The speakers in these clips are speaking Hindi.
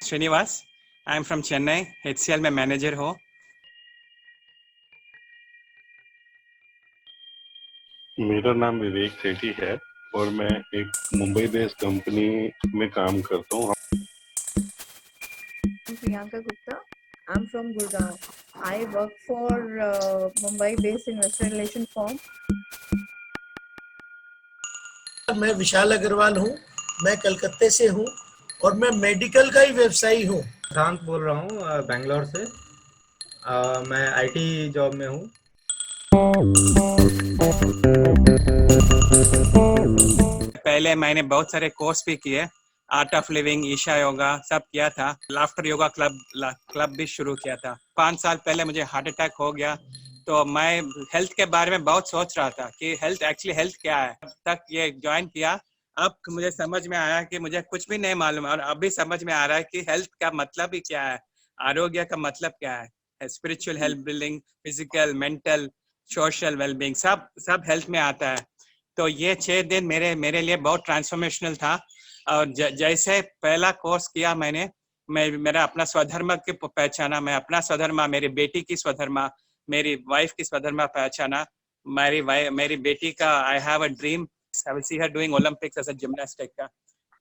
Srinivas. I am from Chennai, HCL में मैनेजर हूँ। मेरा नाम विवेक सेठी है और मैं एक मुंबई बेस्ड कंपनी में काम करता हूँ। I'm Priyanka Gupta. I'm from Gurgaon. I work for Mumbai-based investor relation firm. मैं विशाल अग्रवाल हूँ, मैं कलकत्ते से हूँ और मैं मेडिकल का ही व्यवसायी हूँ। सिद्धांत बोल रहा हूँ बेंगलोर से। मैं IT जॉब में हूँ। पहले मैंने बहुत सारे कोर्स भी किए, art of living, Isha yoga सब किया था। लाफ्टर योगा क्लब भी शुरू किया था। 5 साल पहले मुझे हार्ट अटैक हो गया, तो मैं हेल्थ के बारे में बहुत सोच रहा था कि हेल्थ क्या है। तब तक ये ज्वाइन किया, अब मुझे समझ में आया कि मुझे कुछ भी नहीं मालूम, और अभी समझ में आ रहा है कि हेल्थ का मतलब ही क्या है, आरोग्य का मतलब क्या है। Spiritual health building, physical, mental, social wellbeing, सब हेल्थ में आता है। तो ये 6 दिन मेरे लिए बहुत ट्रांसफॉर्मेशनल था। और जैसे पहला कोर्स किया मेरा अपना स्वधर्म की पहचाना, मैं अपना स्वधर्म, मेरी बेटी की स्वधर्म, मेरी वाइफ की स्वधर्म पहचाना। मेरी बेटी का I have a dream, I will see her doing Olympics as a gymnastic का।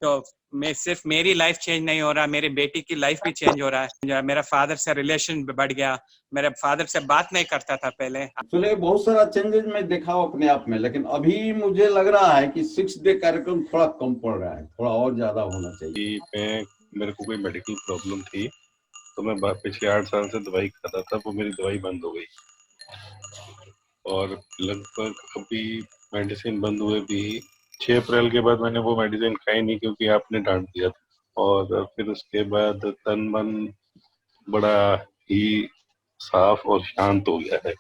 तो मैं सिर्फ मेरी लाइफ चेंज नहीं हो रहा, मेरी बेटी की लाइफ भी चेंज हो रहा है। मेरा फादर से रिलेशन बढ़ गया, मेरे फादर से बात नहीं करता था पहले। चलिए, बहुत सारा चेंजेस मैं देखा हूं अपने आप में, लेकिन अभी मुझे लग रहा है कि 6 डे कार्यक्रम थोड़ा कम पड़ रहा है, थोड़ा और ज्यादा होना चाहिए। मेरे को कोई मेडिकल प्रॉब्लम थी, तो मैं पिछले 8 साल से दवाई खाता था। वो मेरी दवाई बंद हो गई और लगभग अभी मेडिसिन बंद हुए भी 6 अप्रैल के बाद मैंने वो मेडिसिन खाई नहीं, क्योंकि आपने डांट दिया था। और फिर उसके बाद तन मन बड़ा ही साफ और शांत हो गया है।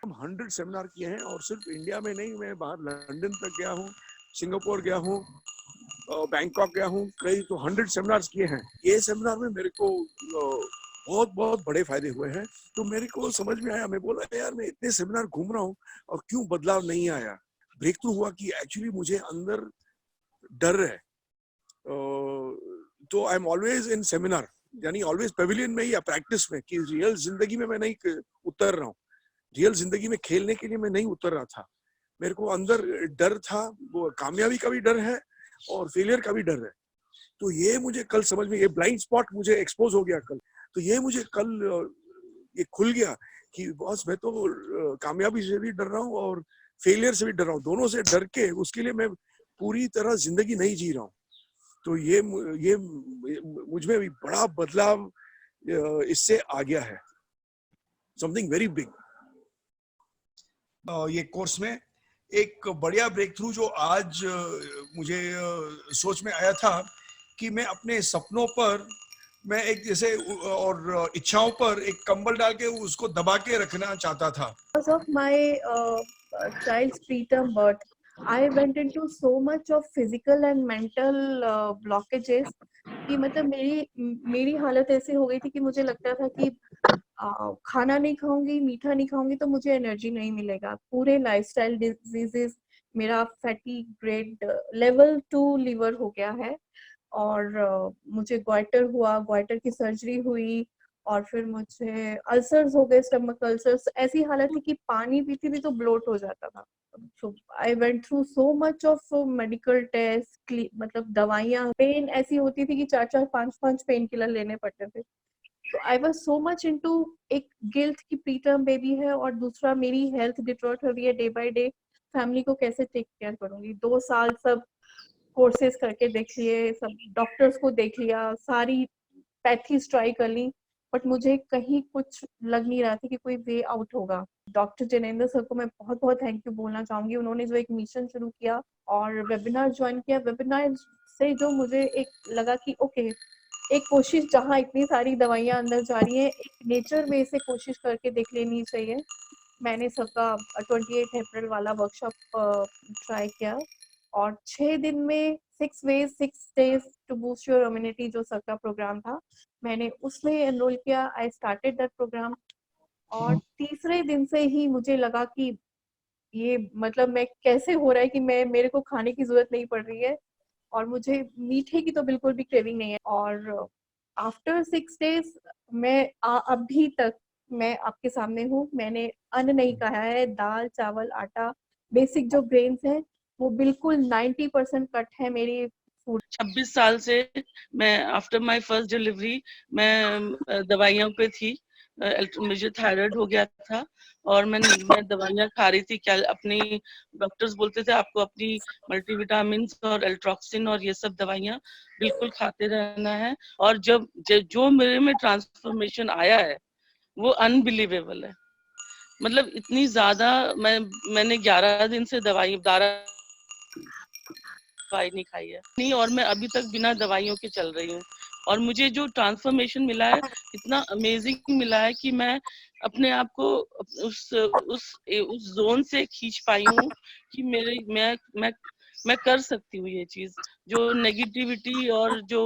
हम 100 सेमिनार किए हैं, और सिर्फ इंडिया में नहीं, मैं बाहर लंदन तक गया हूँ, सिंगापुर गया हूँ, बैंकॉक गया हूँ, कई तो 100 सेमिनार्स किए हैं। ये सेमिनार में मेरे को बहुत बहुत बड़े फायदे हुए हैं। तो मेरे को समझ में आया, मैं बोला यार मैं इतने सेमिनार घूम रहा हूँ और क्यों बदलाव नहीं आया। ब्रेक थ्रू हुआ कि एक्चुअली मुझे अंदर डर है। तो I am always in seminar, यानी ऑलवेज पेविलियन में या प्रैक्टिस में, कि रियल जिंदगी में मैं नहीं उतर रहा हूँ। रियल जिंदगी में खेलने के लिए मैं नहीं उतर रहा था। मेरे को अंदर डर था, वो कामयाबी का भी डर है और फेलियर का भी डर है। तो ये मुझे कल समझ में, ये ब्लाइंड स्पॉट मुझे एक्सपोज हो गया कल। तो ये मुझे कल ये खुल गया कि बॉस मैं तो कामयाबी से भी डर रहा हूँ और फेलियर से भी डर रहा हूँ। दोनों से डर के उसके लिए मैं पूरी तरह जिंदगी नहीं जी रहा हूँ। तो ये मुझ में भी बड़ा बदलाव इससे आ गया है, समथिंग वेरी बिग। ये कोर्स में एक बढ़िया ब्रेक थ्रू जो आज मुझे सोच में आया था कि मैं अपने सपनों पर, मैं एक जैसे और इच्छाओं पर एक कंबल डाल के उसको दबा के रखना चाहता था। Because of my child's preterm birth, I went into so much of physical and mental blockages कि मतलब मेरी हालत ऐसी हो गई थी कि मुझे लगता था कि खाना नहीं खाऊंगी, मीठा नहीं खाऊंगी तो मुझे एनर्जी नहीं मिलेगा। पूरे लाइफस्टाइल डिजीजेस, मेरा फैटी ग्रेड लेवल 2 लीवर हो गया है, और मुझे गोइटर हुआ, गोइटर की सर्जरी हुई, और फिर मुझे अल्सर्स हो गए, स्टमक अल्सर्स। ऐसी हालत थी कि पानी पीती थी तो ब्लोट हो जाता था। So I went through so much of medical tests, मतलब दवाइयाँ, पेन ऐसी होती थी कि 4-4, 5-5 पेन किलर लेने पड़ते थे। तो I was so much into एक गिल्ट की प्री टर्म बेबी है, और दूसरा मेरी हेल्थ डिट्रॉट हो रही है डे बाय डे, फैमिली को कैसे टेक केयर करूंगी। 2 साल सब कोर्सेज करके देख लिए, सब डॉक्टर्स को देख लिया, सारी पैथीज ट्राई कर ली, बट मुझे कहीं कुछ लग नहीं रहा था कि कोई वे आउट होगा। डॉक्टर जिनेंद्र सर को मैं बहुत बहुत थैंक यू बोलना चाहूंगी। उन्होंने जो एक मिशन शुरू किया और वेबिनार ज्वाइन किया, वेबिनार से जो मुझे एक लगा कि ओके, एक कोशिश, जहाँ इतनी सारी दवाइयां अंदर जा रही हैं, एक नेचर वे से कोशिश करके देख लेनी चाहिए। मैंने सबका 28 अप्रैल वाला वर्कशॉप ट्राई किया, और 6 दिन में 6 ways 6 days to boost your immunity जो सबका प्रोग्राम था, मैंने उसमें एनरोल किया। आई स्टार्टेड दैट प्रोग्राम, और तीसरे दिन से ही मुझे लगा कि ये मतलब मैं कैसे हो रहा है कि मेरे को खाने की जरूरत नहीं पड़ रही है, और मुझे मीठे की तो बिल्कुल भी क्रेविंग नहीं है। और आफ्टर 6 days मैं अभी तक मैं आपके सामने हूँ। मैंने अन्न नहीं खाया है, दाल चावल आटा बेसिक जो ग्रेन्स हैं वो बिल्कुल 90% कट है मेरी फूड। 26 साल से मैं आफ्टर माय फर्स्ट डिलीवरी मैं दवाइयों पे थी। मुझे थायराइड हो गया था और मैं दवाइयाँ खा रही थी। क्या अपनी डॉक्टर्स बोलते थे आपको अपनी मल्टीविटामिन्स और एल्ट्रोक्सिन और ये सब दवाइयाँ बिल्कुल खाते रहना है। और जब जो मेरे में ट्रांसफॉर्मेशन आया है वो अनबिलीवेबल है। मतलब इतनी ज्यादा मैंने 11 दिन से दवाई नहीं खाई है नहीं, और मैं अभी तक बिना दवाइयों के चल रही हूँ। और मुझे जो ट्रांसफॉर्मेशन मिला है इतना अमेजिंग मिला है कि मैं अपने आप को उस जोन से खींच पाई हूँ कि मैं कर सकती हूँ ये चीज। जो नेगेटिविटी और जो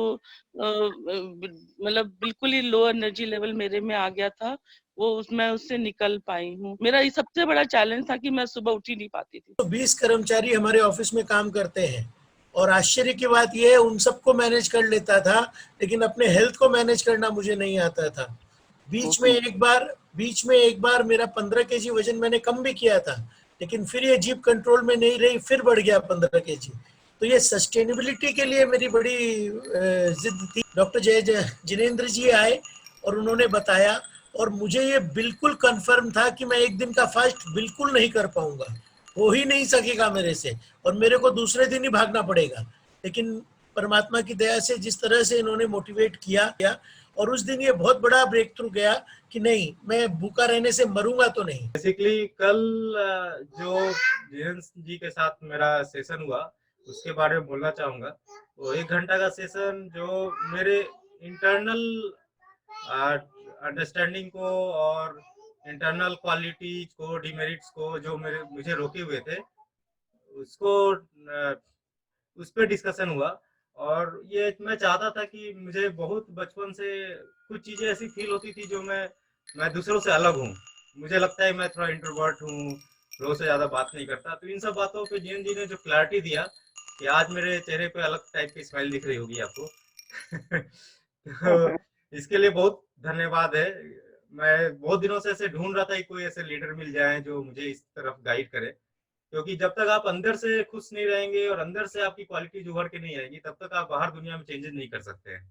मतलब बिल्कुल ही लो एनर्जी लेवल मेरे में आ गया था वो मैं उससे निकल पाई हूँ। मेरा ये सबसे बड़ा चैलेंज था कि मैं सुबह उठ ही नहीं पाती थी। 20 कर्मचारी हमारे ऑफिस में काम करते हैं और आश्चर्य की बात यह है उन सबको मैनेज कर लेता था, लेकिन अपने हेल्थ को मैनेज करना मुझे नहीं आता था। बीच में एक बार मेरा 15 kg वजन मैंने कम भी किया था, लेकिन फिर ये जीप कंट्रोल में नहीं रही, फिर बढ़ गया 15 kg। तो ये सस्टेनेबिलिटी के लिए मेरी बड़ी जिद थी। डॉक्टर जिनेंद्र जी आए और उन्होंने बताया और मुझे ये बिल्कुल कंफर्म था कि मैं एक दिन का फास्ट बिल्कुल नहीं कर पाऊंगा, हो ही नहीं सकेगा मेरे से, और मेरे को दूसरे दिन ही भागना पड़ेगा। लेकिन परमात्मा की दया से जिस तरह से इन्होंने मोटिवेट किया और उस दिन ये बहुत बड़ा ब्रेक थ्रू गया कि नहीं, मैं भूखा रहने से मरूंगा तो नहीं। बेसिकली कल जो जेम्स जी के साथ मेरा सेशन हुआ उसके बारे में बोलना चाहूंगा। वो 1 घंटा का सेशन जो मेरे इंटरनल अंडरस्टैंडिंग को और इंटरनल क्वालिटीज को, डिमेरिट्स को जो मुझे रोके हुए थे उसको उस पर डिस्कशन हुआ। और ये मैं चाहता था कि मुझे बहुत बचपन से कुछ चीजें ऐसी फील होती थी जो मैं दूसरों से अलग हूँ। मुझे लगता है मैं थोड़ा इंट्रोवर्ट हूँ, लोगों से ज्यादा बात नहीं करता। तो इन सब बातों पे जीएन जी ने जो क्लैरिटी दिया कि आज मेरे चेहरे पे अलग टाइप की स्माइल दिख रही होगी आपको तो इसके लिए बहुत धन्यवाद है। मैं बहुत दिनों से ऐसे ढूंढ रहा था कि कोई ऐसे लीडर मिल जाए जो मुझे इस तरफ गाइड करे, क्योंकि जब तक आप अंदर से खुश नहीं रहेंगे और अंदर से आपकी क्वालिटीज उभर के नहीं आएंगी तब तक आप बाहर दुनिया में चेंजेस नहीं कर सकते हैं।